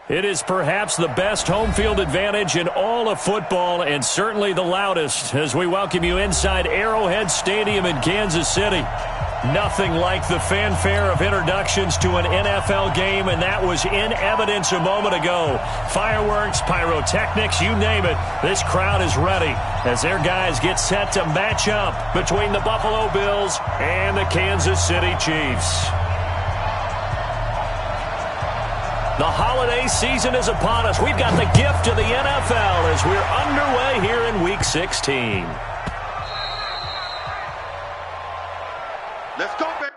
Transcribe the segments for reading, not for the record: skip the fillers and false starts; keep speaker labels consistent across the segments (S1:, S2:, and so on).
S1: It is perhaps the best home field advantage in all of football and certainly the loudest as we welcome you inside Arrowhead Stadium in Kansas City. Nothing like the fanfare of introductions to an NFL game, and that was in evidence a moment ago. Fireworks, pyrotechnics, you name it. This crowd is ready as their guys get set to match up between the Buffalo Bills and the Kansas City Chiefs. The holiday season is upon us. We've got the gift of the NFL as we're underway here in Week 16.
S2: Let's go, baby.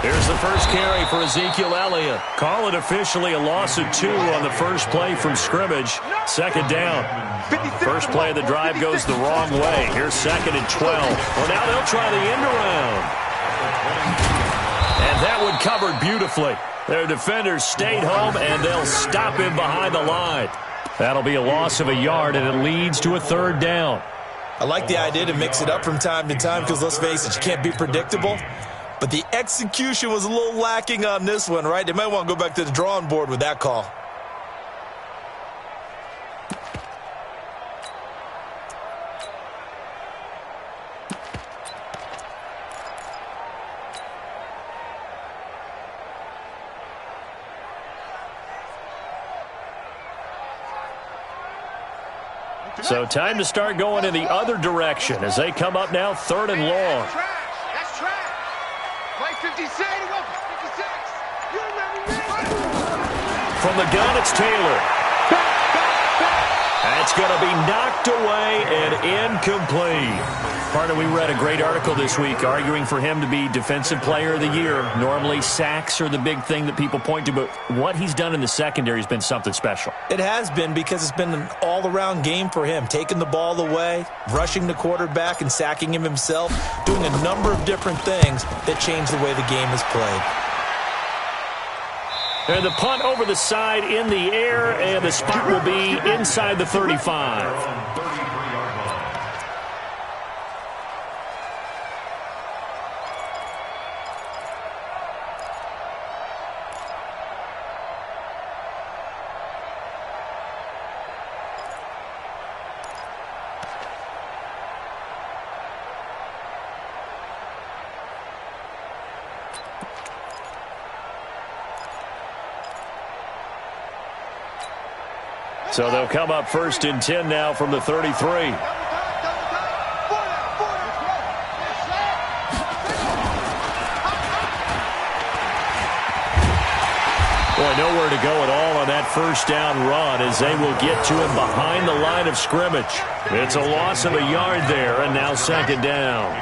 S1: Here's the first carry for Ezekiel Elliott. Call it officially a loss of 2 on the first play from scrimmage. Second down. First play of the drive goes the wrong way. Here's 2nd and 12. Well, now they'll try the end around. And that one covered beautifully. Their defenders stayed home, and they'll stop him behind the line. That'll be a loss of a yard, and it leads to a 3rd down.
S3: I like the idea to mix it up from time to time because, let's face it, you can't be predictable. But the execution was a little lacking on this one, right? They might want to go back to the drawing board with that call.
S1: So time to start going in the other direction as they come up now 3rd and long.
S2: That's track. Play 56.
S1: From the gun, it's Taylor. That's going to be knocked away and incomplete. Partner, we read a great article this week arguing for him to be Defensive Player of the Year. Normally, sacks are the big thing that people point to, but what he's done in the secondary has been something special.
S3: It has been because it's been an all-around game for him, taking the ball away, rushing the quarterback and sacking him himself, doing a number of different things that change the way the game is played.
S1: And the punt over the side in the air, and the spot will be inside the 35. So they'll come up 1st and 10 now from the 33. Boy, nowhere to go at all on that first down run as they will get to him behind the line of scrimmage. It's a loss of a yard there, and now 2nd down.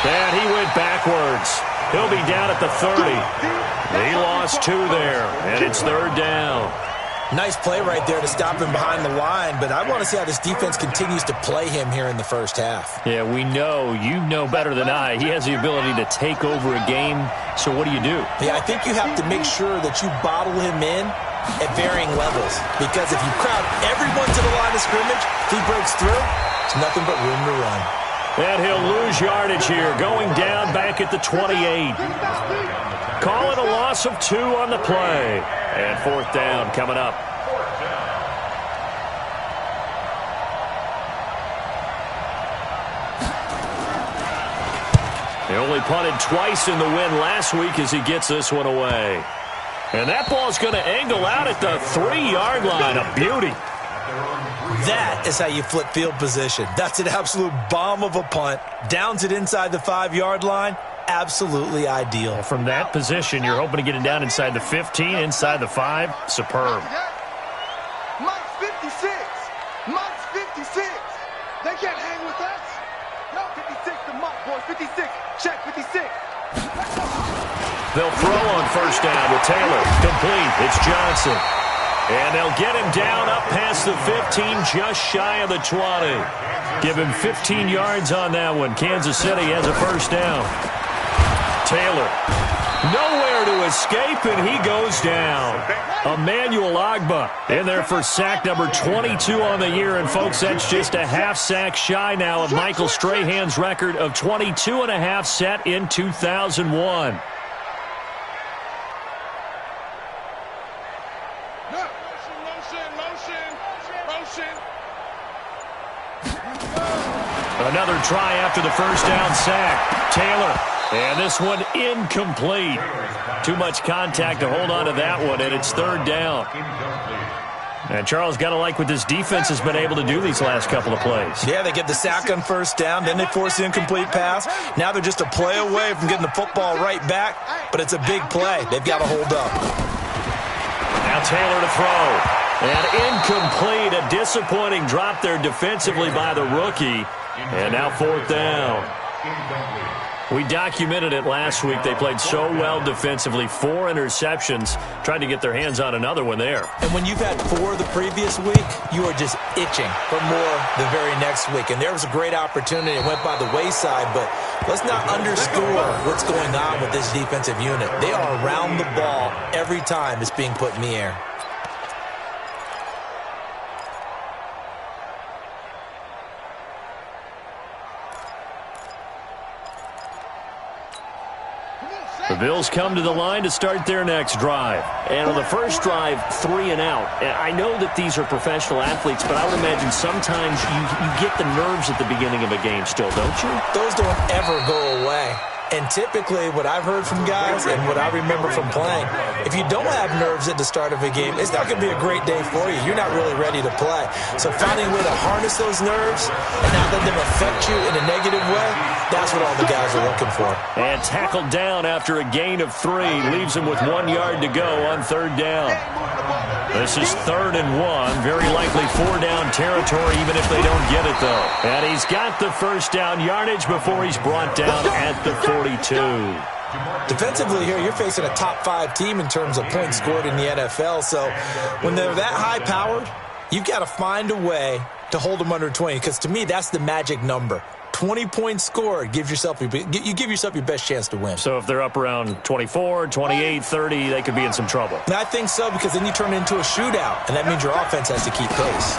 S1: And he went backwards. He'll be down at the 30. He lost 2 there, and it's 3rd down.
S3: Nice play right there to stop him behind the line, but I want to see how this defense continues to play him here in the first half.
S1: Yeah, we know. You know better than I. He has the ability to take over a game, so what do you do?
S3: Yeah, I think you have to make sure that you bottle him in at varying levels, because if you crowd everyone to the line of scrimmage, if he breaks through, there's nothing but room to run.
S1: And he'll lose yardage here, going down back at the 28. Call it a loss of 2 on the play. And 4th down coming up. He only punted twice in the win last week as he gets this one away. And that ball's going to angle out at the 3-yard line. A beauty.
S3: That is how you flip field position. That's an absolute bomb of a punt. Downs it inside the 5-yard line. Absolutely ideal.
S1: From that position, you're hoping to get it down inside the 15, inside the 5. Superb.
S2: Mike's 56. Mike's 56. They can't hang with us. No, 56 to Mike, boys. 56. Check 56.
S1: They'll throw on first down with Taylor. Complete. It's Johnson. And they'll get him down up past the 15, just shy of the 20. Give him 15 yards on that one. Kansas City has a first down. Taylor, nowhere to escape, and he goes down. Emmanuel Ogbah in there for sack number 22 on the year. And, folks, that's just a half sack shy now of Michael Strahan's record of 22 and a half set in 2001. Another try after the first down sack. Taylor. And this one incomplete. Too much contact to hold on to that one, and it's third down. And Charles, got to like what this defense has been able to do these last couple of plays.
S3: Yeah, they get the sack on first down, then they force the incomplete pass. Now they're just a play away from getting the football right back, but it's a big play. They've got to hold up.
S1: Now Taylor to throw. And incomplete. A disappointing drop there defensively by the rookie. And now fourth down. We documented it last week. They played so well defensively. 4 interceptions. Tried to get their hands on another one there.
S3: And when you've had 4 the previous week, you are just itching for more the very next week. And there was a great opportunity. It went by the wayside, but let's not underscore what's going on with this defensive unit. They are around the ball every time it's being put in the air.
S1: The Bills come to the line to start their next drive. And on the first drive, 3 and out. I know that these are professional athletes, but I would imagine sometimes you get the nerves at the beginning of a game still, don't you?
S3: Those don't ever go away. And typically what I've heard from guys and what I remember from playing, if you don't have nerves at the start of a game, it's not going to be a great day for you. You're not really ready to play. So finding a way to harness those nerves and not let them affect you in a negative way, that's what all the guys are looking for.
S1: And tackled down after a gain of 3. Leaves him with 1 yard to go on third down. This is 3rd and 1. Very likely 4-down territory, even if they don't get it, though. And he's got the first down yardage before he's brought down at the 42.
S3: Defensively here, you're facing a top 5 team in terms of points scored in the NFL. So when they're that high-powered, you've got to find a way to hold them under 20. Because to me, that's the magic number. 20 points scored, you give yourself your best chance to win.
S1: So if they're up around 24, 28, 30, they could be in some trouble.
S3: And I think so, because then you turn it into a shootout, and that means your offense has to keep pace.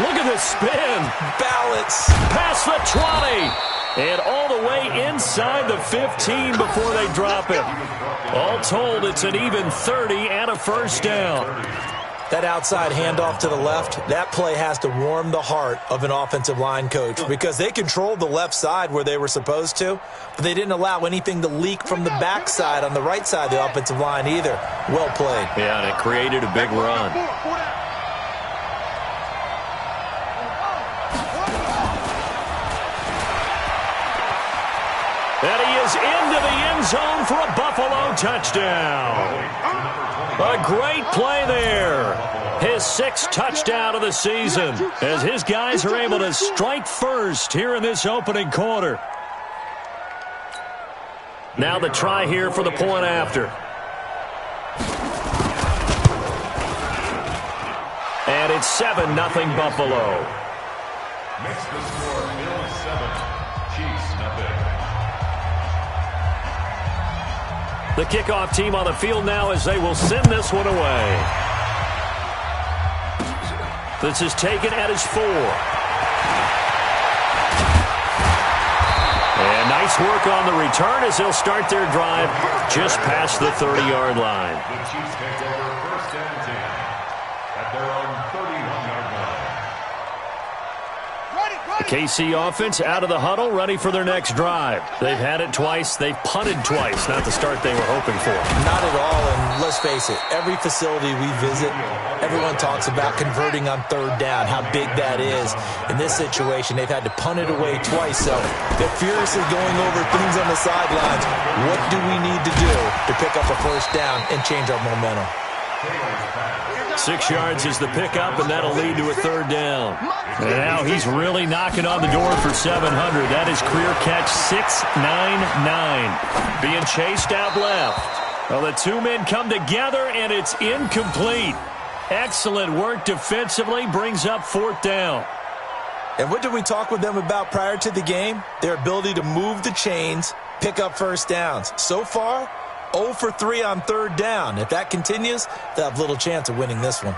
S1: Look at this spin.
S3: Balance.
S1: Past the 20. And all the way inside the 15 before they drop it. All told, it's an even 30 and a first down.
S3: That outside handoff to the left, that play has to warm the heart of an offensive line coach because they controlled the left side where they were supposed to, but they didn't allow anything to leak from the backside on the right side of the offensive line either. Well played.
S1: Yeah, and it created a big run. And he is into the end zone for a Buffalo touchdown. A great play there. His 6th touchdown of the season as his guys are able to strike first here in this opening quarter. Now the try here for the point after. And it's 7-0 Buffalo.
S4: Makes the score Bills 7, Chiefs nothing.
S1: The kickoff team on the field now as they will send this one away. This is taken at his 4. And nice work on the return as they'll start their drive just past the 30-yard line.
S4: The Chiefs take over first and 10 at their own 31-yard line.
S2: Ready, go!
S1: The KC offense out of the huddle, ready for their next drive. They've had it twice. They've punted twice. Not the start they were hoping for.
S3: Not at all, and let's face it, every facility we visit, everyone talks about converting on third down, how big that is. In this situation, they've had to punt it away twice, so they're furiously going over things on the sidelines. What do we need to do to pick up a first down and change our momentum?
S1: 6 yards is the pickup, and that'll lead to a third down. And now he's really knocking on the door for 700. That is career catch 699. Being chased out left. Well, the two men come together, and it's incomplete. Excellent work defensively, brings up fourth down.
S3: And what did we talk with them about prior to the game? Their ability to move the chains, pick up first downs. So far, 0 for 3 on third down. If that continues, they'll have little chance of winning this one.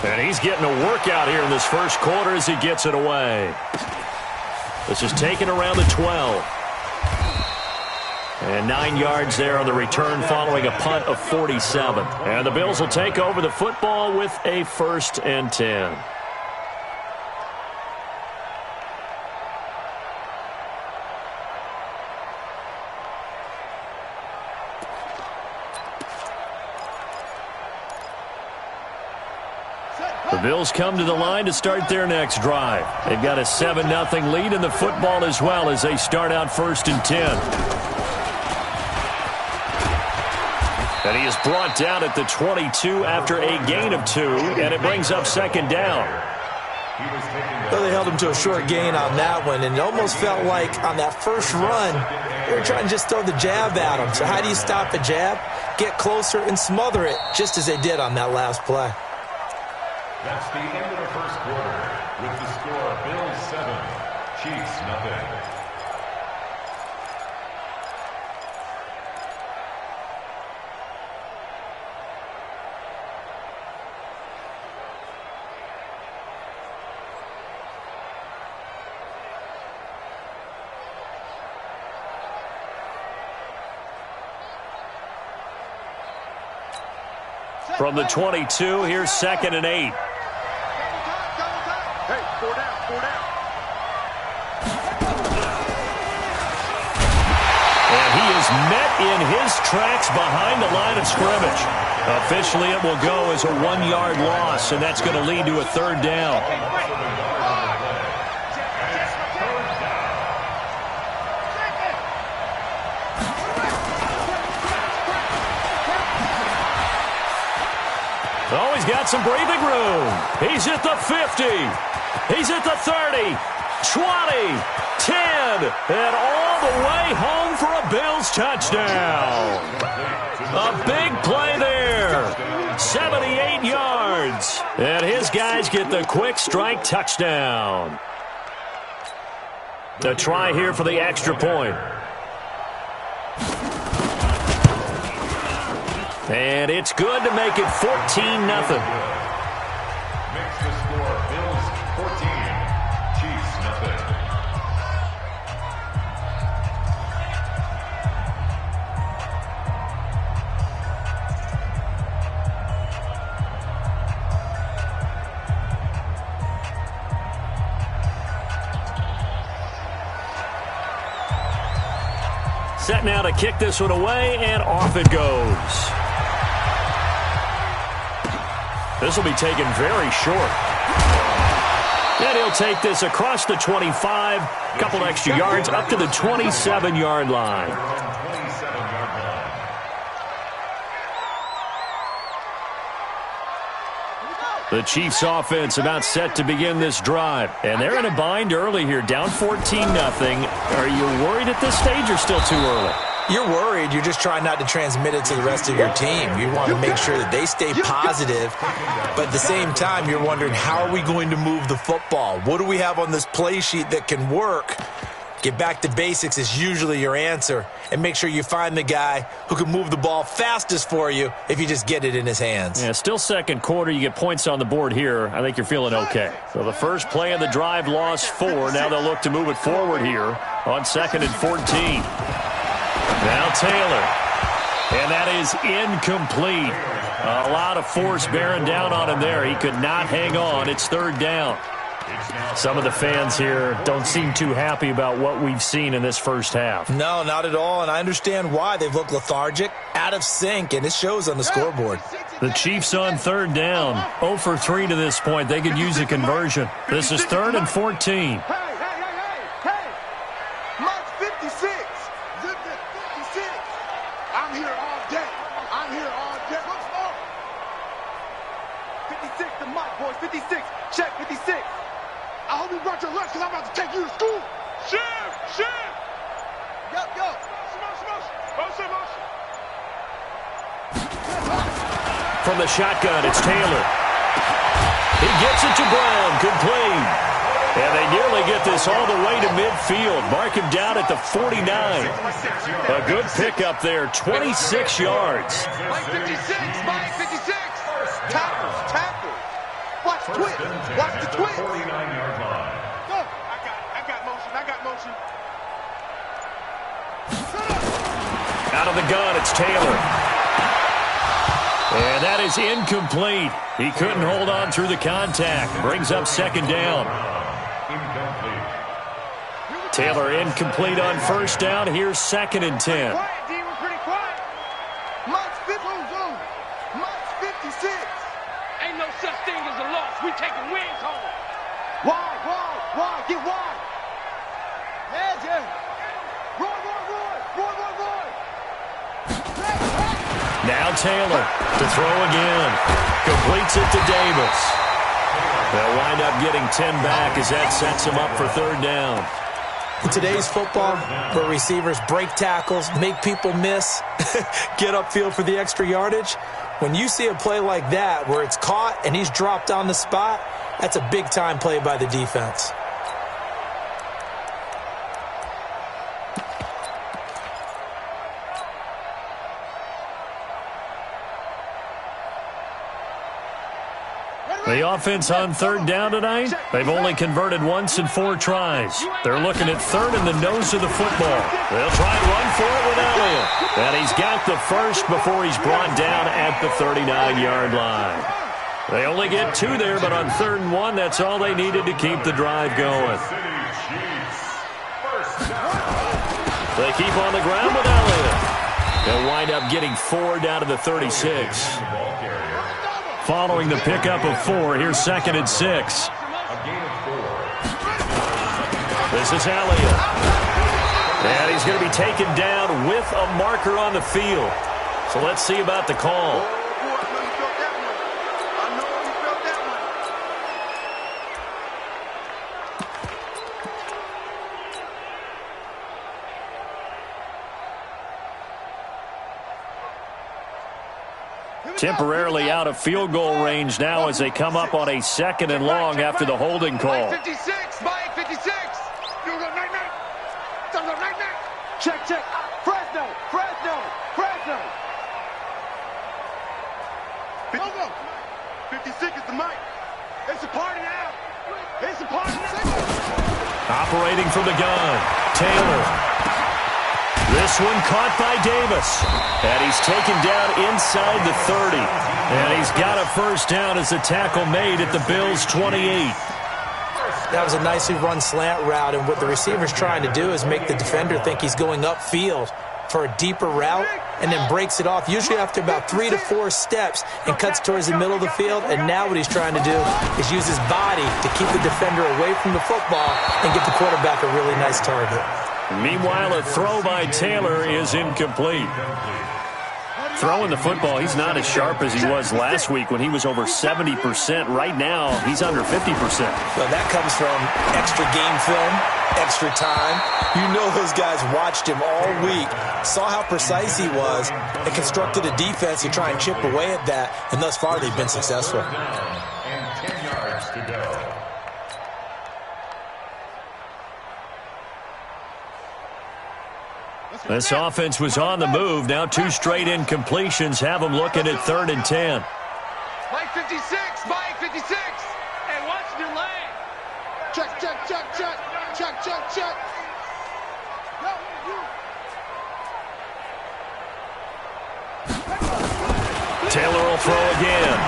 S1: And he's getting a workout here in this first quarter as he gets it away. This is taken around the 12. And 9 yards there on the return following a punt of 47. And the Bills will take over the football with a 1st and 10. The Bills come to the line to start their next drive. They've got a 7-0 lead in the football as well as they start out 1st and 10. And he is brought down at the 22 after a gain of 2, and it brings up 2nd down.
S3: Well, they held him to a short gain on that one, and it almost felt like on that first run, they were trying to just throw the jab at him. So how do you stop a jab? Get closer and smother it, just as they did on that last play.
S4: That's the end of the first quarter with the score Bills 7, Chiefs nothing.
S1: From the 22, here's 2nd and 8.
S2: Hey, 4 down, 4 down.
S1: And he is met in his tracks behind the line of scrimmage. Officially, it will go as a 1-yard loss, and that's going to lead to a 3rd down. Oh, he's got some breathing room. He's at the 50. He's at the 30, 20, 10, and all the way home for a Bills touchdown. A big play there. 78 yards. And his guys get the quick strike touchdown. The try here for the extra point. And it's good to make it 14-0.
S4: Makes the score Bills 14, Chiefs nothing.
S1: Set now to kick this one away, and off it goes. This will be taken very short. And he'll take this across the 25, a couple extra yards up to the 27-yard line. The Chiefs offense about set to begin this drive. And they're in a bind early here, down 14-0. Are you worried at this stage or still too early?
S3: You're worried. You're just trying not to transmit it to the rest of your team. You want to make sure that they stay positive, but at the same time, you're wondering, how are we going to move the football? What do we have on this play sheet that can work? Get back to basics is usually your answer, and make sure you find the guy who can move the ball fastest for you if you just get it in his hands.
S1: Yeah, still second quarter. You get points on the board here. I think you're feeling okay. So the first play of the drive lost 4. Now they'll look to move it forward here on 2nd and 14. Now Taylor. And that is incomplete. A lot of force bearing down on him there. He could not hang on. It's third down. Some of the fans here don't seem too happy about what we've seen in this first half.
S3: No, not at all, and I understand why. They've looked lethargic, out of sync, and it shows on the scoreboard.
S1: The Chiefs on third down. 0 for 3 to this point. They could use a conversion. This is 3rd and 14.
S2: Hey! Mike's 56. Zip it, 56. I'm here all day. What's more? 56 to Mike, boys. 56. Check 56. I hope you brought your lunch because I'm about to take you to school. Shit! Yo. Motion.
S1: From the shotgun, it's Taylor. He gets it to Brown. Good play. And they nearly get this all the way to midfield. Mark him down at the 49. A good pickup there, 26 yards.
S2: Mike 56. Tackle. Watch the twist.
S4: 49-yard line.
S2: Go. I got motion.
S1: Out of the gun, it's Taylor. And that is incomplete. He couldn't hold on through the contact. Brings up second down.
S4: Incomplete.
S1: Taylor incomplete on first down. Here's 2nd and 10.
S2: Quiet, D. We're pretty quiet. Mike's 56.
S5: Ain't no such thing as a loss. We taking wins home.
S2: Wide. Get wide. Yeah. Roy.
S1: Now Taylor to throw again. Completes it to Davis. They'll wind up getting 10 back as that sets him up for third down.
S3: In today's football, where receivers break tackles, make people miss, get upfield for the extra yardage, when you see a play like that where it's caught and he's dropped on the spot, that's a big-time play by the defense.
S1: The offense on third down tonight, they've only converted once in 4 tries. They're looking at third in the nose of the football. They'll try and run for it with Elliott. And he's got the first before he's brought down at the 39-yard line. They only get 2 there, but on 3rd and 1, that's all they needed to keep the drive going. They keep on the ground with Elliott. They'll wind up getting 4 down to the 36. Following the pickup of 4, here's 2nd and 6. This is Elliott. And he's going to be taken down with a marker on the field. So let's see about the call. Temporarily out of field goal range now as they come up on a 2nd and long after the holding call.
S2: Mike 56. Check. Fresno. 56 is the Mike. It's a party now.
S1: Operating from the gun, Taylor. This one caught by Davis. And he's taken down inside the 30. And he's got a first down as the tackle made at the Bills' 28.
S3: That was a nicely run slant route, and what the receiver's trying to do is make the defender think he's going upfield for a deeper route and then breaks it off, usually after about 3 to 4 steps, and cuts towards the middle of the field. And now what he's trying to do is use his body to keep the defender away from the football and get the quarterback a really nice target.
S1: Meanwhile, a throw by Taylor is incomplete. Throwing the football, he's not as sharp as he was last week when he was over 70%. Right now, he's under 50%.
S3: Well, that comes from extra game film, extra time. You know those guys watched him all week, saw how precise he was, and constructed a defense to try and chip away at that, and thus far they've been successful.
S4: And 10 yards to go.
S1: This offense was on the move. Now 2 straight incompletions have them looking at 3rd and 10.
S2: Mike 56.
S5: Hey, watch the lane.
S2: Check. Yo, you.
S1: Taylor will throw again.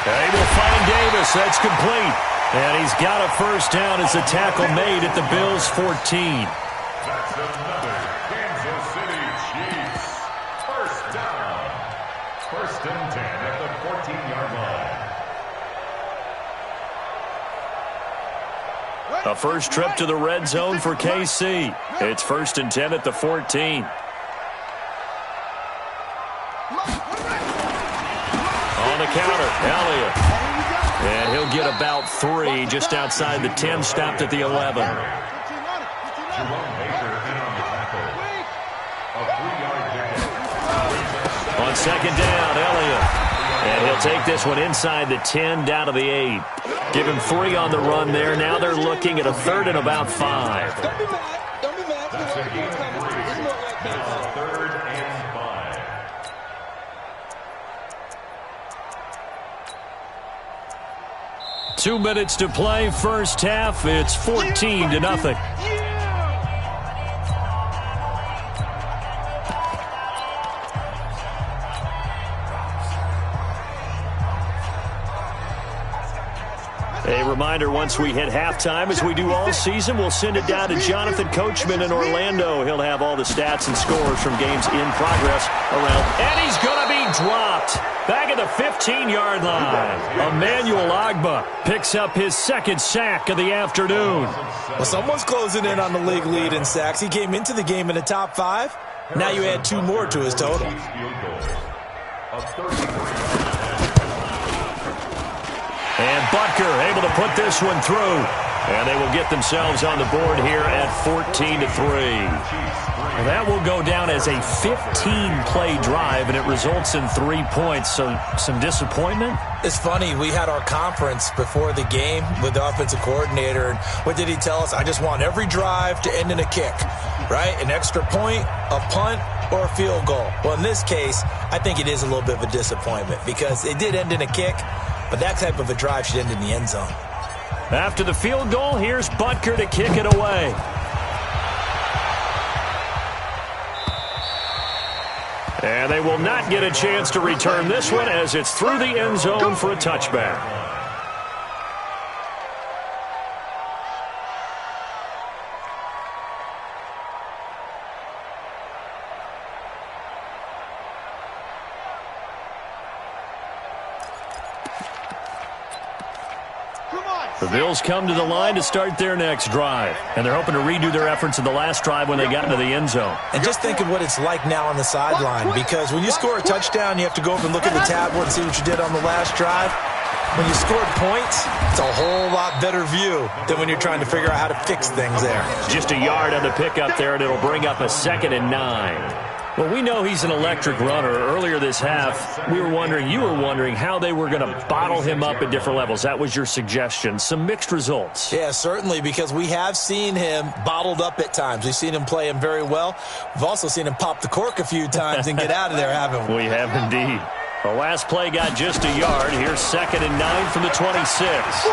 S1: They will find Davis. That's complete. And he's got a first down as the tackle made at the Bills' 14.
S4: That's another Kansas City Chiefs first down. 1st and 10 at the 14-yard line.
S1: A first trip to the red zone for KC. It's 1st and 10 at the 14. On the counter, Elliott. And he'll get about 3 just outside the 10, stopped at the 11.
S4: Jerome Baker in on the tackle. A 3-yard pickup.
S1: On 2nd down, Elliott. And he'll take this one inside the 10, down to the 8. Give him 3 on the run there. Now they're looking at a 3rd and about 5.
S2: Don't be mad. Don't be mad.
S4: That's a gain of 3. Now 3rd and 5.
S1: 2 minutes to play, first half. It's 14-0. A reminder, once we hit halftime, as we do all season, we'll send it down to Jonathan Coachman in Orlando. He'll have all the stats and scores from games in progress around. And he's going to be dropped. Back at the 15-yard line. Emmanuel Ogbah picks up his 2nd sack of the afternoon.
S3: Well, someone's closing in on the league lead in sacks. He came into the game in the top 5. Now you add 2 more to his total.
S1: And Butker able to put this one through. And they will get themselves on the board here at 14-3. Well, that will go down as a 15-play drive, and it results in 3 points. So some disappointment?
S3: It's funny. We had our conference before the game with the offensive coordinator. And what did he tell us? I just want every drive to end in a kick, right? An extra point, a punt, or a field goal. Well, in this case, I think it is a little bit of a disappointment because it did end in a kick, but that type of a drive should end in the end zone.
S1: After the field goal, here's Butker to kick it away. And they will not get a chance to return this one as it's through the end zone for a touchback. The Bills come to the line to start their next drive. And they're hoping to redo their efforts in the last drive when they got into the end zone.
S3: And just think of what it's like now on the sideline, because when you score a touchdown, you have to go over and look at the tablet and see what you did on the last drive. When you scored points, it's a whole lot better view than when you're trying to figure out how to fix things there.
S1: Just a yard on the pickup there, and it'll bring up a 2nd and 9. Well, we know he's an electric runner. Earlier this half, you were wondering how they were going to bottle him up at different levels. That was your suggestion. Some mixed results.
S3: Yeah, certainly, because we have seen him bottled up at times. We've seen him play him very well. We've also seen him pop the cork a few times and get out of there, haven't we?
S1: We have indeed. The last play got just a yard. Here's 2nd and 9 from the 26.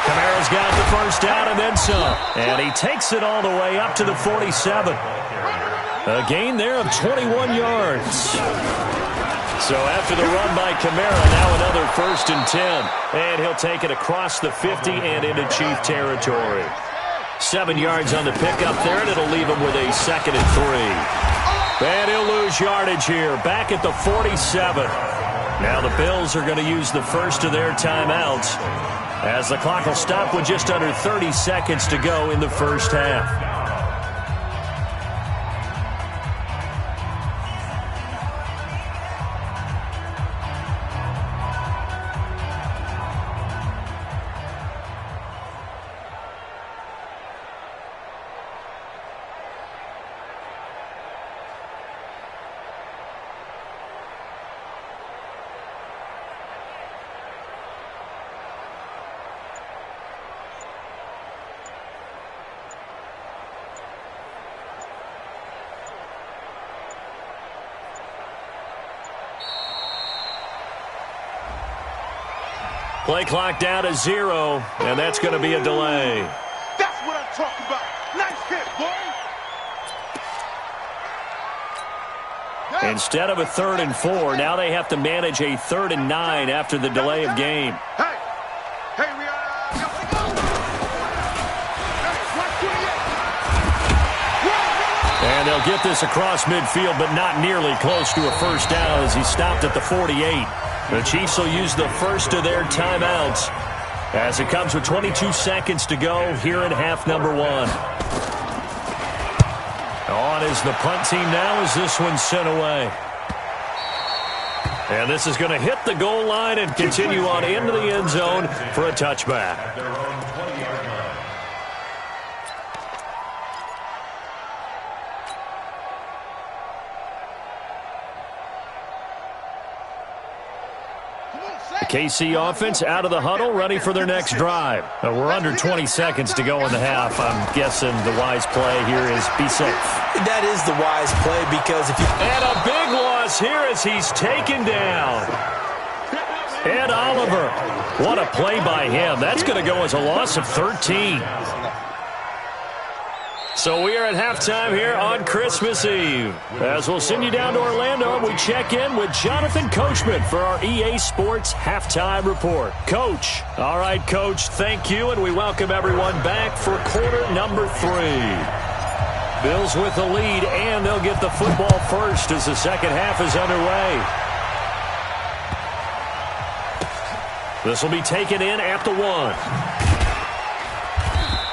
S1: Kamara's got the first down and then some. And he takes it all the way up to the 47. A gain there of 21 yards. So after the run by Kamara, now another 1st and 10. And he'll take it across the 50 and into Chief territory. 7 yards on the pickup there, and it'll leave him with a 2nd and 3. And he'll lose yardage here, back at the 47. Now the Bills are going to use the first of their timeouts, as the clock will stop with just under 30 seconds to go in the first half. Play clock down to 0, and that's going to be a delay.
S2: That's what I'm talking about. Nice hit, boy.
S1: Instead of a 3rd and 4, now they have to manage a 3rd and 9 after the delay of game.
S2: Hey, we are.
S1: And they'll get this across midfield, but not nearly close to a first down as he stopped at the 48. The Chiefs will use the first of their timeouts as it comes with 22 seconds to go here in half number 1. On is the punt team now as this one's sent away. And this is going to hit the goal line and continue on into the end zone for a touchback. The KC offense out of the huddle, ready for their next drive. We're under 20 seconds to go in the half. I'm guessing the wise play here is be safe.
S3: That is the wise play because if you...
S1: And a big loss here as he's taken down. Ed Oliver. What a play by him. That's going to go as a loss of 13. So we are at halftime here on Christmas Eve. As we'll send you down to Orlando, we check in with Jonathan Coachman for our EA Sports Halftime Report. Coach. All right, Coach, thank you, and we welcome everyone back for quarter number 3. Bills with the lead, and they'll get the football first as the second half is underway. This will be taken in at the 1.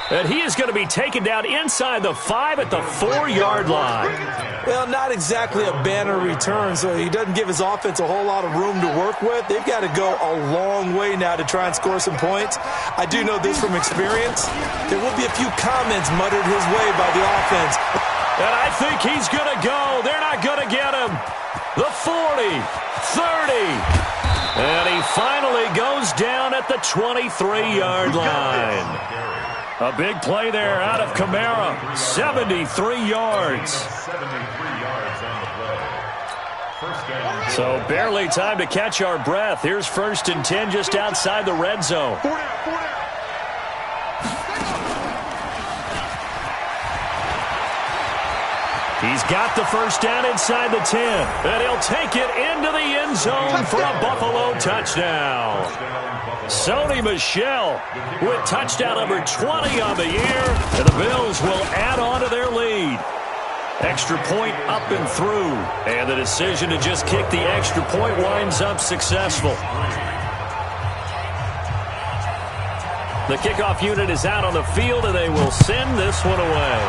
S1: And he is going to be taken down inside the 5 at the 4-yard line.
S3: Well, not exactly a banner return, so he doesn't give his offense a whole lot of room to work with. They've got to go a long way now to try and score some points. I do know this from experience. There will be a few comments muttered his way by the offense.
S1: And I think he's going to go. They're not going to get him. The 40, 30. And he finally goes down at the 23-yard line. A big play there out of Kamara. 73 yards. So barely time to catch our breath. Here's 1st and 10 just outside the red zone. He's got the first down inside the 10. And he'll take it into the end zone for a Buffalo touchdown. Sony Michel with touchdown number 20 on the year. And the Bills will add on to their lead. Extra point up and through. And the decision to just kick the extra point winds up successful. The kickoff unit is out on the field, and they will send this one away.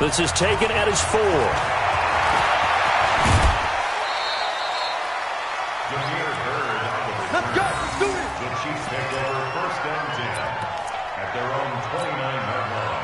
S1: This is taken at his 4.
S2: Let's go. Let's do it.
S4: The Chiefs take over 1st and 10 at their own 29-yard line.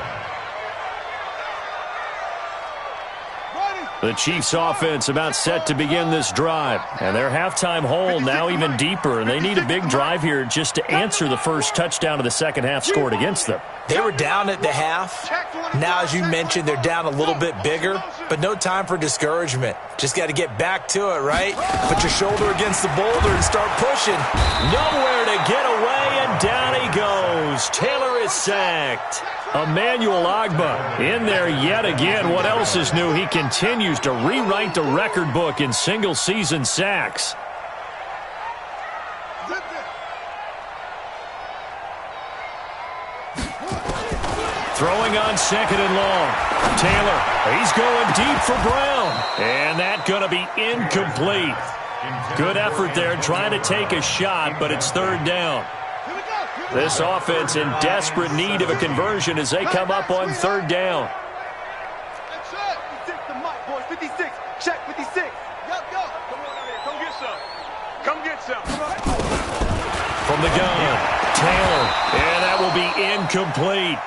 S1: The Chiefs offense about set to begin this drive. And their halftime hole now even deeper. And they need a big drive here just to answer the first touchdown of the second half scored against them.
S3: They were down at the half. Now, as you mentioned, they're down a little bit bigger, but no time for discouragement. Just got to get back to it, right? Put your shoulder against the boulder and start pushing.
S1: Nowhere to get away, and down he goes. Taylor is sacked. Emmanuel Ogbah in there yet again. What else is new? He continues to rewrite the record book in single-season sacks. Throwing on 2nd and long. Taylor, he's going deep for Brown. And that's going to be incomplete. Good effort there trying to take a shot, but it's 3rd down. This offense in desperate need of a conversion as they come up on 3rd down.
S2: 56 to Mike, boys. 56. Check 56. Yo. Come on out here. Come get some. Come get some.
S1: From the gun, Taylor. And that will be incomplete.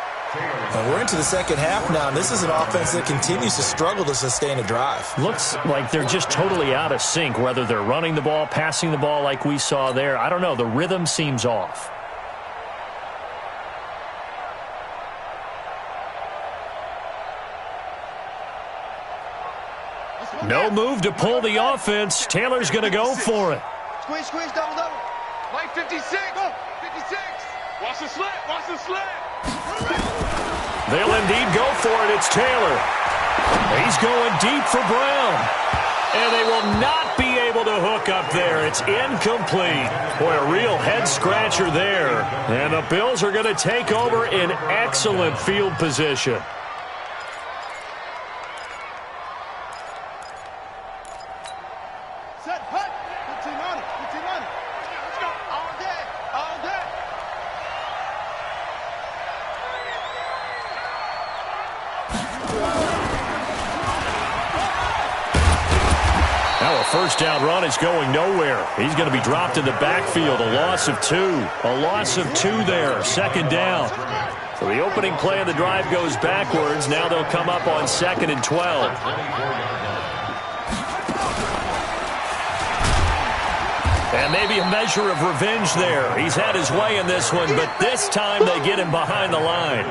S3: We're into the second half now, and this is an offense that continues to struggle to sustain a drive.
S1: Looks like they're just totally out of sync, whether they're running the ball, passing the ball like we saw there. I don't know. The rhythm seems off. No move to pull the offense. Taylor's going to go for it.
S2: Squeeze, double. Mike 56. 56. Watch the slant.
S1: They'll indeed go for it. It's Taylor. He's going deep for Brown. And they will not be able to hook up there. It's incomplete. Boy, a real head-scratcher there. And the Bills are going to take over in excellent field position.
S2: Set, hut. Good team on it. Good team on it. Let's go. All day. All day.
S1: Now a first down run is going nowhere. He's going to be dropped in the backfield. A loss of 2. A loss of 2 there. Second down. So the opening play of the drive goes backwards. Now they'll come up on 2nd and 12. And maybe a measure of revenge there. He's had his way in this one, but this time they get him behind the line.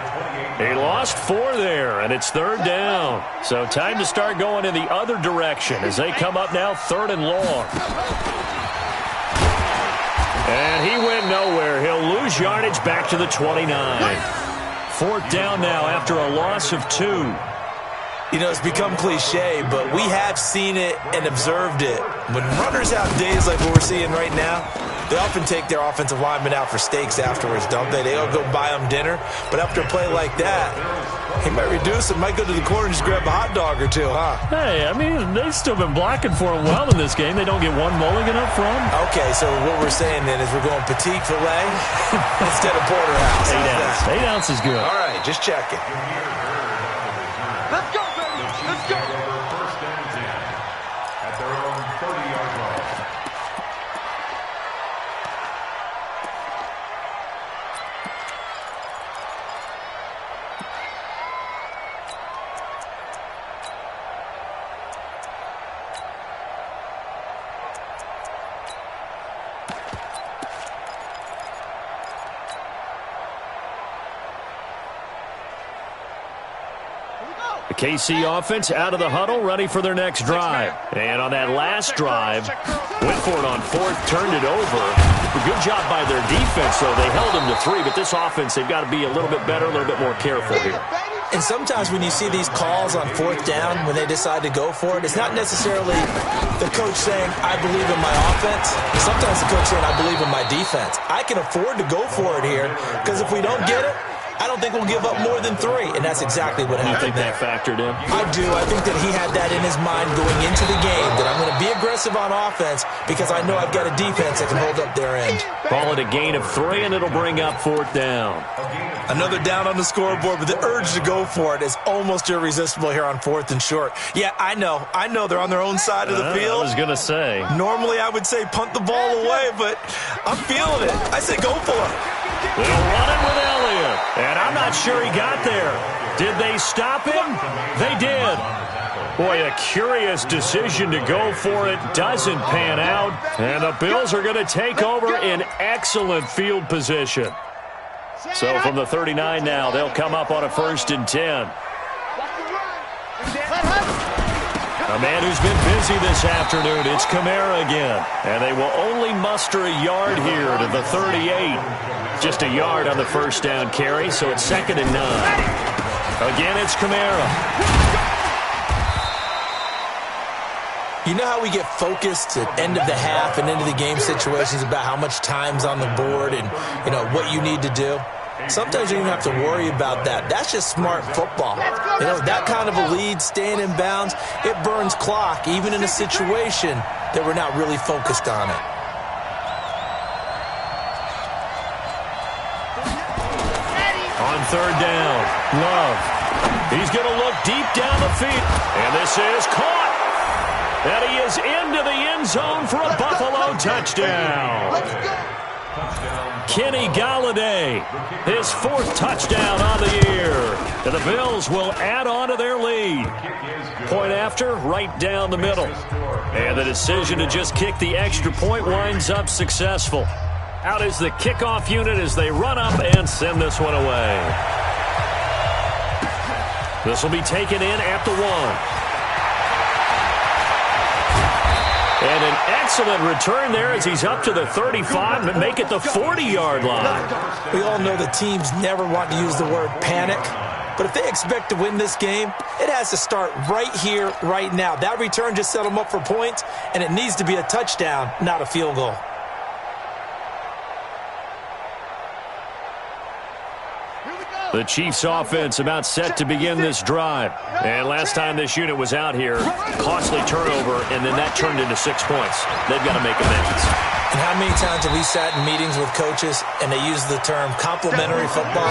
S1: He lost 4 there, and it's 3rd down. So time to start going in the other direction as they come up now 3rd and long. And he went nowhere. He'll lose yardage back to the 29. 4th down now after a loss of 2.
S3: You know, it's become cliche, but we have seen it and observed it. When runners have days like what we're seeing right now, they often take their offensive linemen out for steaks afterwards, don't they? They all go buy them dinner. But after a play like that, he might reduce it, might go to the corner and just grab a hot dog or two, huh?
S1: Hey, I mean, they've still been blocking for him well in this game. They don't get one mulligan up front.
S3: Okay, so what we're saying then is we're going petite filet instead of porterhouse.
S1: 8 ounce. 8 ounce is good.
S3: All right, just checking.
S2: Let's go, baby. Let's go.
S4: First and 10 at their own 30-yard line.
S1: The KC offense out of the huddle, ready for their next drive. And on that last drive, went for it on 4th, turned it over. A good job by their defense, though. They held them to 3, but this offense, they've got to be a little bit better, a little bit more careful here.
S3: And sometimes when you see these calls on 4th down, when they decide to go for it, it's not necessarily the coach saying, I believe in my offense. Sometimes the coach saying, I believe in my defense. I can afford to go for it here, because if we don't get it, I don't think we'll give up more than 3, and that's exactly what happened.
S1: You think that factored in?
S3: I do. I think that he had that in his mind going into the game, that I'm going to be aggressive on offense because I know I've got a defense that can hold up their end.
S1: Call it a gain of 3, and it'll bring up 4th down.
S3: Another down on the scoreboard, but the urge to go for it is almost irresistible here on 4th and short. Yeah, I know they're on their own side of the field.
S1: I was going to say.
S3: Normally I would say punt the ball away, but I'm feeling it. I say go for it.
S1: They'll run it with Elliott. And I'm not sure he got there. Did they stop him? They did. Boy, a curious decision to go for it. Doesn't pan out. And the Bills are going to take over in excellent field position. So from the 39 now, they'll come up on a 1st and 10. A man who's been busy this afternoon, it's Kamara again. And they will only muster a yard here to the 38. Just a yard on the first down carry, so it's 2nd and 9. Again, it's Kamara.
S3: You know how we get focused at end of the half and into the game situations about how much time's on the board and, you know, what you need to do? Sometimes you don't have to worry about that. That's just smart football. You know, that kind of a lead, staying in bounds, it burns clock, even in a situation that we're not really focused on it.
S1: On 3rd down, Love. He's going to look deep down the field. And this is caught. And he is into the end zone for a Buffalo touchdown. Kenny Galladay, his 4th touchdown on the year. And the Bills will add on to their lead. Point after, right down the middle. And the decision to just kick the extra point winds up successful. Out is the kickoff unit as they run up and send this one away. This will be taken in at the 1. And an excellent return there as he's up to the 35 and make it the 40-yard line.
S3: We all know the teams never want to use the word panic, But if they expect to win this game, it has to start right here, right now. That return just set them up for points, and it needs to be a touchdown, not a field goal.
S1: The Chiefs offense about set to begin this drive. And last time this unit was out here, costly turnover, and then that turned into 6 points. They've got to make amends.
S3: And how many times have we sat in meetings with coaches and they use the term complementary football?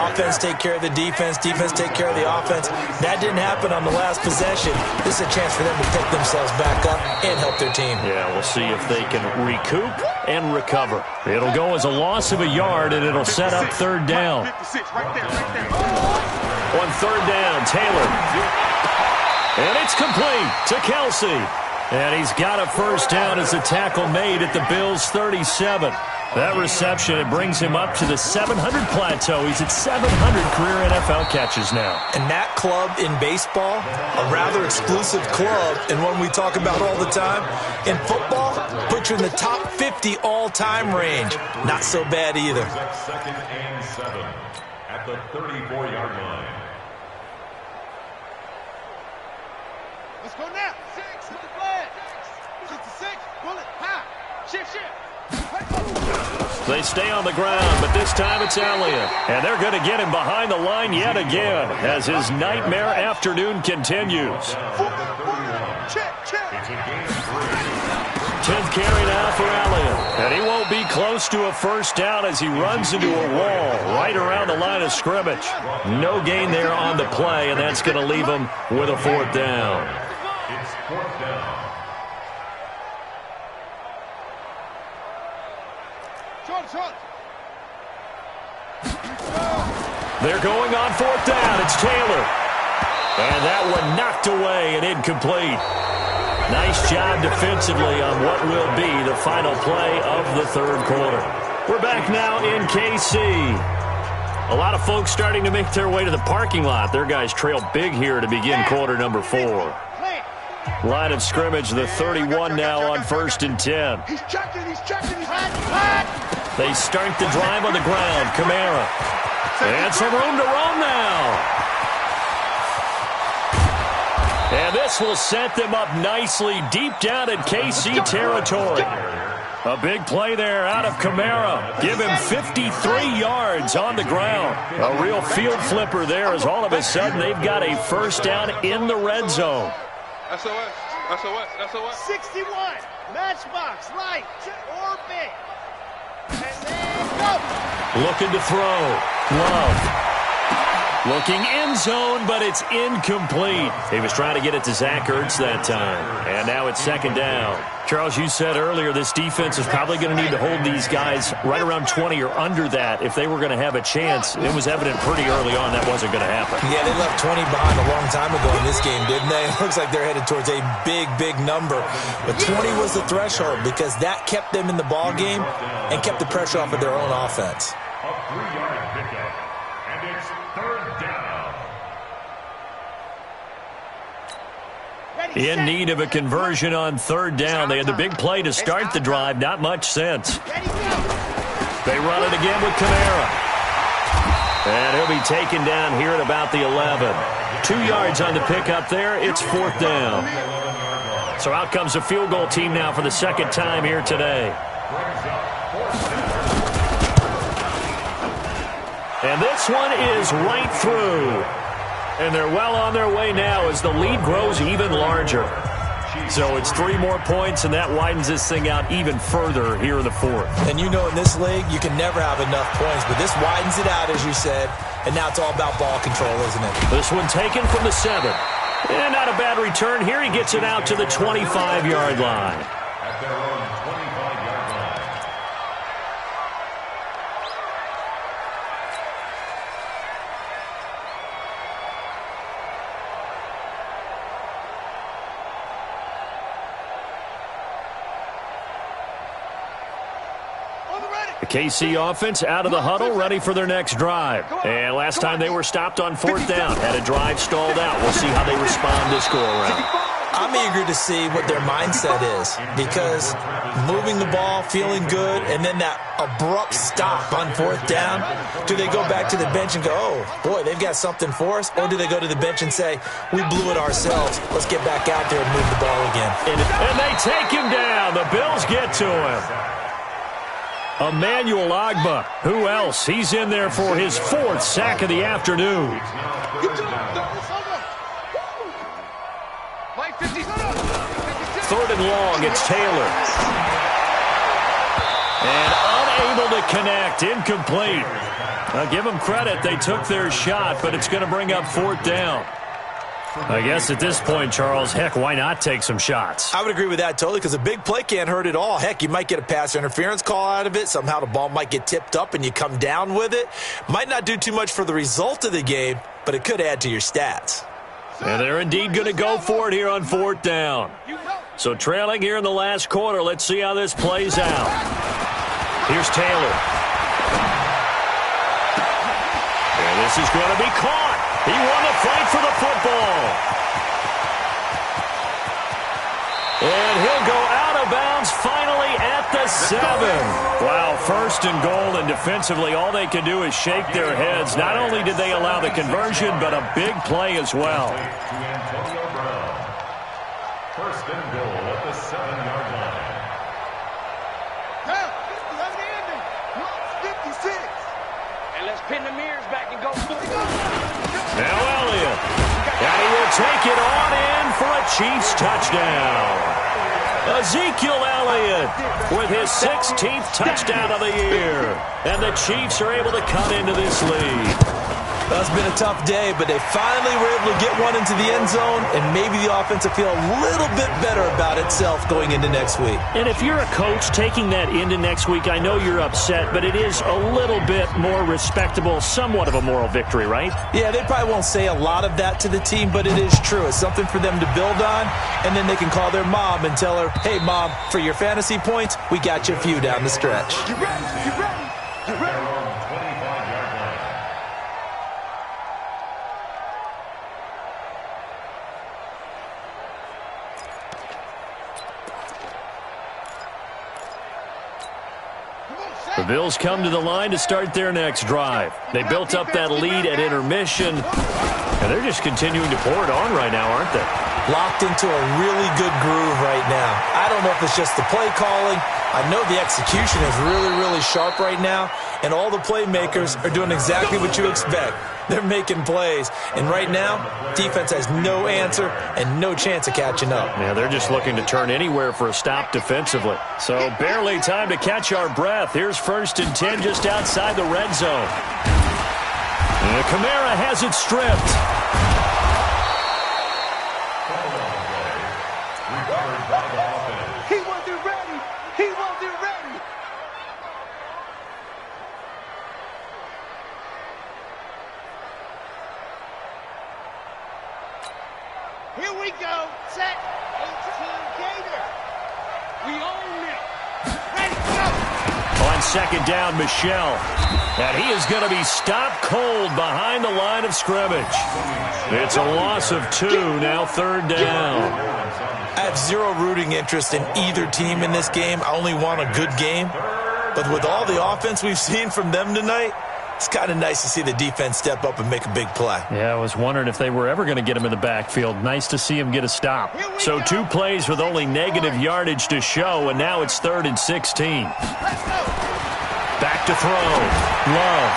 S3: Offense take care of the defense, defense take care of the offense. That didn't happen on the last possession. This is a chance for them to pick themselves back up and help their team.
S1: Yeah, we'll see if they can recoup and recover. It'll go as a loss of a yard, and it'll set up third down. On third down, Taylor. And it's complete to Kelsey. And he's got a first down as the tackle made at the Bills' 37. That reception, it brings him up to the 700 plateau. He's at 700 career NFL catches now.
S3: And that club in baseball, a rather exclusive club, and one we talk about all the time. In football, puts you in the top 50 all-time range. Not so bad either.
S4: Second and 7 at the 34-yard line.
S2: Let's go now. 6 with the flag. 66. Pull it. High. Shift.
S1: They stay on the ground, but this time it's Elliott. And they're going to get him behind the line yet again as his nightmare afternoon continues.
S2: Check.
S1: 10th carry now for Elliott. And he won't be close to a first down as he runs into a wall right around the line of scrimmage. No gain there on the play, and that's going to leave him with a fourth down.
S4: It's fourth down.
S1: They're going on fourth down. It's Taylor. And that one knocked away and incomplete. Nice job defensively on what will be the final play of the third quarter. We're back now in KC. A lot of folks starting to make their way to the parking lot. Their guys trail big here to begin quarter number 4. Line of scrimmage, the 31 now on 1st and 10.
S2: He's checking.
S1: They start the drive on the ground. Kamara. And some room to roam now. And this will set them up nicely deep down in KC territory. A big play there out of Kamara. Give him 53 yards on the ground. A real field flipper there as all of a sudden they've got a first down in the red zone.
S5: SOS.
S2: 61. Matchbox. Right. Or big. And then go.
S1: Looking to throw. Love. Looking end zone, but it's incomplete. He was trying to get it to Zach Ertz that time. And now it's second down. Charles, you said earlier this defense is probably going to need to hold these guys right around 20 or under that if they were going to have a chance. It was evident pretty early on that wasn't going to happen.
S3: Yeah, they left 20 behind a long time ago in this game, didn't they? It looks like they're headed towards a big number. But 20 was the threshold because that kept them in the ball game and kept the pressure off of their own offense.
S4: A 3-yard pickup, and it's third down.
S1: In need of a conversion on third down. They had the big play to start the drive. Not much sense. They run it again with Kamara. And he'll be taken down here at about the 11. 2 yards on the pickup there. It's fourth down. So out comes the field goal team now for the second time here today. And this one is right through. And they're well on their way now as the lead grows even larger. So it's 3 more points, and that widens this thing out even further here in the fourth.
S3: And you know in this league, you can never have enough points, but this widens it out, as you said, and now it's all about ball control, isn't it?
S1: This one taken from the 7. And not a bad return here. He gets it out to the 25-yard line.
S4: At their own 25-yard line.
S1: The KC offense out of the huddle, ready for their next drive. And last time they were stopped on fourth down, had a drive stalled out. We'll see how they respond this go around.
S3: I'm eager to see what their mindset is, because moving the ball, feeling good, and then that abrupt stop on fourth down, do they go back to the bench and go, oh, boy, they've got something for us? Or do they go to the bench and say, we blew it ourselves, let's get back out there and move the ball again?
S1: And they take him down. The Bills get to him. Emmanuel Ogbah. Who else? He's in there for his 4th sack of the afternoon. Third and long, it's Taylor. And unable to connect, incomplete. Now give them credit, they took their shot, but it's going to bring up 4th down. I guess at this point, Charles, heck, why not take some shots?
S3: I would agree with that totally, because a big play can't hurt at all. Heck, you might get a pass interference call out of it. Somehow the ball might get tipped up and you come down with it. Might not do too much for the result of the game, but it could add to your stats.
S1: And they're indeed going to go for it here on 4th down. So trailing here in the last quarter, let's see how this plays out. Here's Taylor. And this is going to be caught. He won the fight for the football. And he'll go out of bounds finally at the 7. Wow, 1st and goal, and defensively all they can do is shake their heads. Not only did they allow the conversion, but a big play as well.
S4: 1st and goal at the 7-yard line.
S5: And let's pin the mirrors back and go.
S1: Now Elliott. And he will take it on in for a Chiefs touchdown. Ezekiel Elliott with his 16th touchdown of the year. And the Chiefs are able to cut into this lead.
S3: That's been a tough day, but they finally were able to get one into the end zone, and maybe the offense will feel a little bit better about itself going into next week.
S1: And if you're a coach taking that into next week, I know you're upset, but it is a little bit more respectable, somewhat of a moral victory, right?
S3: Yeah, they probably won't say a lot of that to the team, but it is true. It's something for them to build on, and then they can call their mom and tell her, hey, Mom, for your fantasy points, we got you a few down the stretch.
S2: You ready? You ready? You ready?
S1: The Bills come to the line to start their next drive. They built up that lead at intermission, and they're just continuing to pour it on right now, aren't they?
S3: Locked into a really good groove right now. I don't know if it's just the play calling. I know the execution is really, really sharp right now, and all the playmakers are doing exactly what you expect. They're making plays, and right now, defense has no answer and no chance of catching up.
S1: Yeah, they're just looking to turn anywhere for a stop defensively. So barely time to catch our breath. Here's 1st and 10 just outside the red zone. And Kamara has it stripped.
S2: He wasn't ready. He wasn't ready.
S5: Here we go. Set. 18 Gator. We own it. Ready, go.
S1: On 2nd down, Michelle. And he is going to be stopped cold behind the line of scrimmage. It's a loss of 2, now 3rd down.
S3: I have zero rooting interest in either team in this game. I only want a good game. But with all the offense we've seen from them tonight, it's kind of nice to see the defense step up and make a big play.
S1: Yeah, I was wondering if they were ever going to get him in the backfield. Nice to see him get a stop. So 2 plays with only negative yardage to show, and now it's 3rd and 16. Back to throw. Love.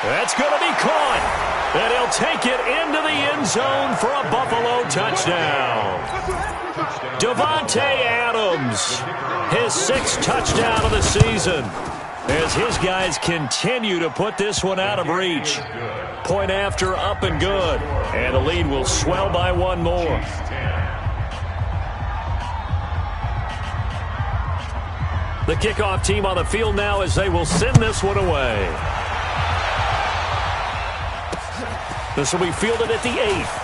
S1: That's going to be caught. And he'll take it into the end zone for a Buffalo touchdown. Davante Adams, his 6th touchdown of the season, as his guys continue to put this one out of reach. Point after, up and good. And the lead will swell by 1 more. The kickoff team on the field now as they will send this one away. This will be fielded at the 8th.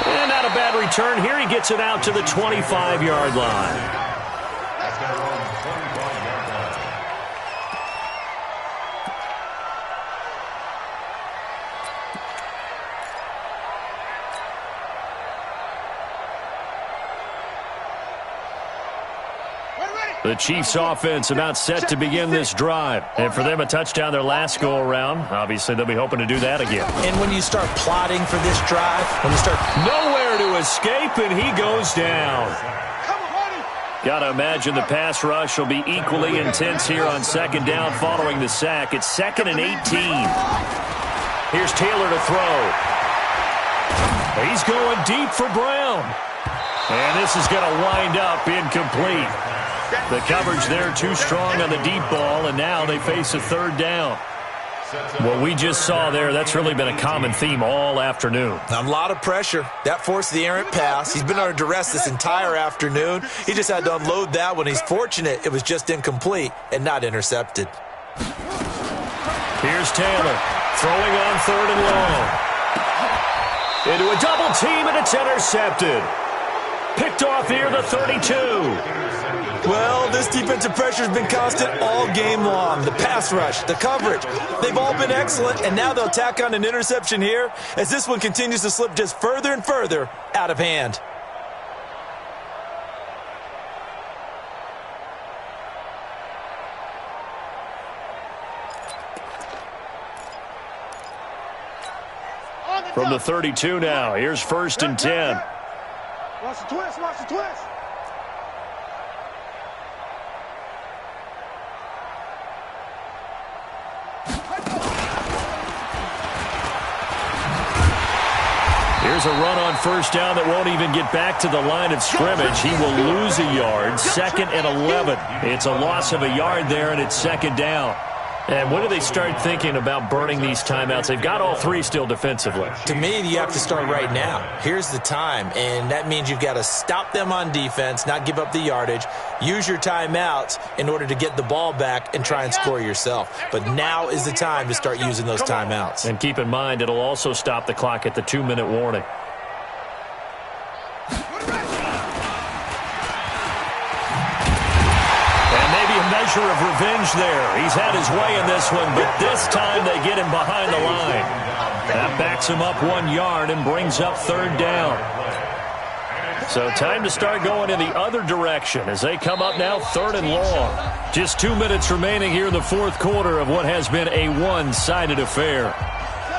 S1: And not a bad return here. He gets it out to the 25-yard line. The Chiefs offense about set to begin this drive. And for them, a touchdown their last go-around. Obviously, they'll be hoping to do that again.
S3: And when you start plotting for this drive, when you start...
S1: Nowhere to escape, and he goes down. Got to imagine the pass rush will be equally intense here on second down following the sack. It's 2nd and 18. Here's Taylor to throw. He's going deep for Brown. And this is going to wind up incomplete. The coverage there too strong on the deep ball, and now they face a third down. What we just saw there, that's really been a common theme all afternoon.
S3: A lot of pressure. That forced the errant pass. He's been under duress this entire afternoon. He just had to unload that one. He's fortunate it was just incomplete and not intercepted.
S1: Here's Taylor throwing on 3rd and long. Into a double team, and it's intercepted. Picked off near the 32.
S3: Well, this defensive pressure has been constant all game long. The pass rush, the coverage, they've all been excellent, and now they'll tack on an interception here as this one continues to slip just further and further out of hand.
S1: From the 32 now, here's 1st and 10.
S2: Watch the twist, watch the twist.
S1: Here's a run on 1st down that won't even get back to the line of scrimmage. He will lose a yard. 2nd and 11. It's a loss of a yard there, and it's 2nd down. And when do they start thinking about burning these timeouts? They've got all 3 still defensively.
S3: To me, you have to start right now. Here's the time, and that means you've got to stop them on defense, not give up the yardage, use your timeouts in order to get the ball back and try and score yourself. But now is the time to start using those timeouts.
S1: And keep in mind, it'll also stop the clock at the 2-minute warning. Measure of revenge there. He's had his way in this one, but this time they get him behind the line. That backs him up 1 yard and brings up 3rd down. So time to start going in the other direction as they come up now 3rd and long. Just 2 minutes remaining here in the 4th quarter of what has been a one-sided affair.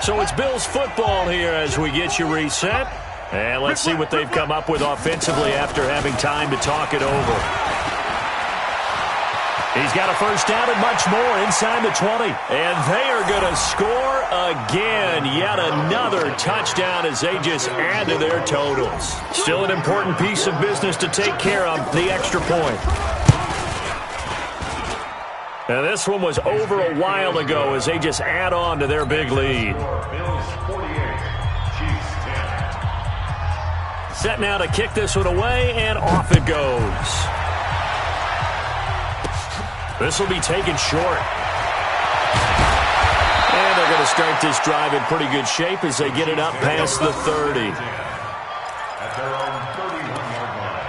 S1: So it's Bills football here as we get you reset. And let's see what they've come up with offensively after having time to talk it over. He's got a 1st down and much more inside the 20. And they are going to score again. Yet another touchdown as they just add to their totals. Still an important piece of business to take care of, the extra point. And this one was over a while ago as they just add on to their big lead. Set now to kick this one away, and off it goes. This will be taken short. And they're going to start this drive in pretty good shape as they get it up past the 30.
S4: At their own 31-yard line.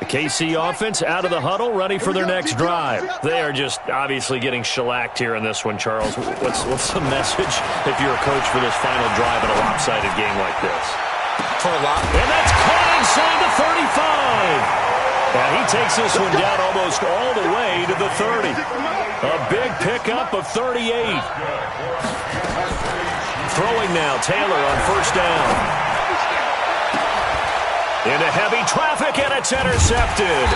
S1: KC offense out of the huddle, ready for their next drive. They are just obviously getting shellacked here in this one, Charles. What's the message if you're a coach for this final drive in a lopsided game like this?
S3: For a lot.
S1: And that's caught inside the 35. And he takes this one down almost all the way to the 30. A big pickup of 38. Throwing now, Taylor on 1st down. Into heavy traffic, and it's intercepted.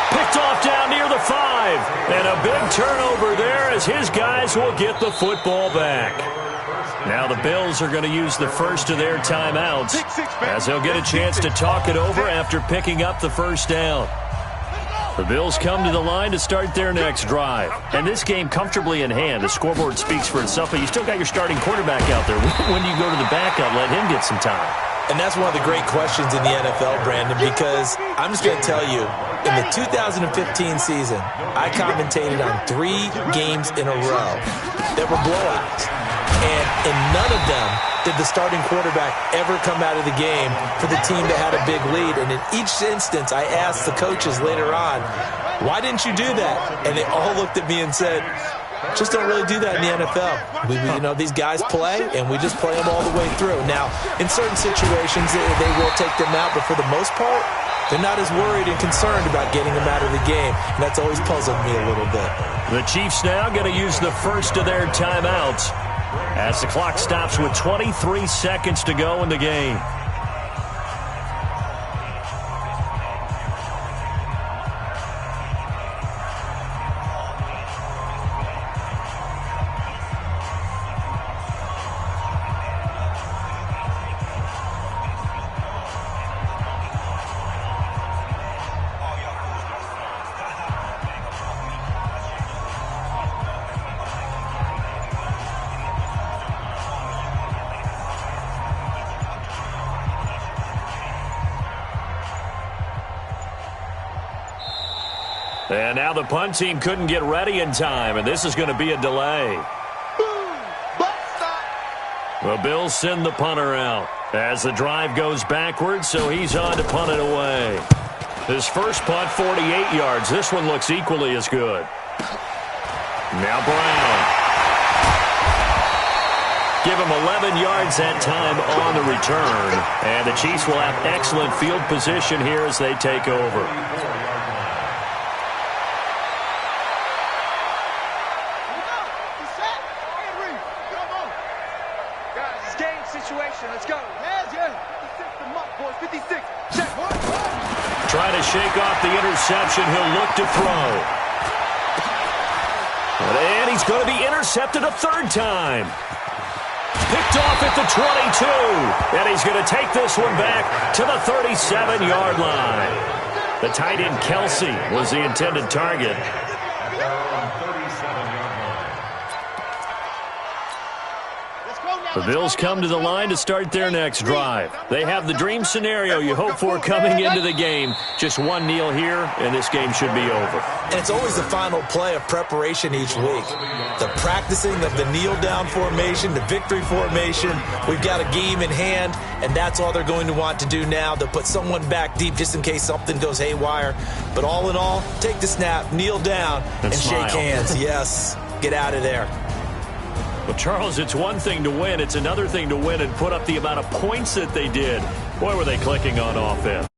S1: Picked off down near the 5. And a big turnover there as his guys will get the football back. Now the Bills are going to use the first of their timeouts as they'll get a chance to talk it over after picking up the 1st down. The Bills come to the line to start their next drive. And this game comfortably in hand. The scoreboard speaks for itself, but you still got your starting quarterback out there. When do you go to the backup, let him get some time?
S3: And that's one of the great questions in the NFL, Brandon, because I'm just going to tell you, in the 2015 season, I commentated on 3 games in a row that were blowouts. And in none of them did the starting quarterback ever come out of the game for the team that had a big lead. And in each instance, I asked the coaches later on, why didn't you do that? And they all looked at me and said, just don't really do that in the NFL. These guys play, and we just play them all the way through. Now, in certain situations, they will take them out, but for the most part, they're not as worried and concerned about getting them out of the game, and that's always puzzled me a little bit.
S1: The Chiefs now going to use the first of their timeouts as the clock stops with 23 seconds to go in the game. And now the punt team couldn't get ready in time, and this is going to be a delay. The Bills send the punter out as the drive goes backwards, so he's on to punt it away. His first punt, 48 yards. This one looks equally as good. Now Brown. Give him 11 yards that time on the return. And the Chiefs will have excellent field position here as they take over. Trying to shake off the interception. He'll look to throw. And he's going to be intercepted a third time. Picked off at the 22. And he's going to take this one back to the 37-yard line. The tight end Kelsey was the intended target. The Bills come to the line to start their next drive. They have the dream scenario you hope for coming into the game. Just one kneel here, and this game should be over.
S3: And it's always the final play of preparation each week. The practicing of the kneel-down formation, the victory formation. We've got a game in hand, and that's all they're going to want to do now. They'll put someone back deep just in case something goes haywire. But all in all, take the snap, kneel down, and shake hands. Yes, get out of there.
S1: Well, Charles, it's one thing to win. It's another thing to win and put up the amount of points that they did. Boy, were they clicking on offense.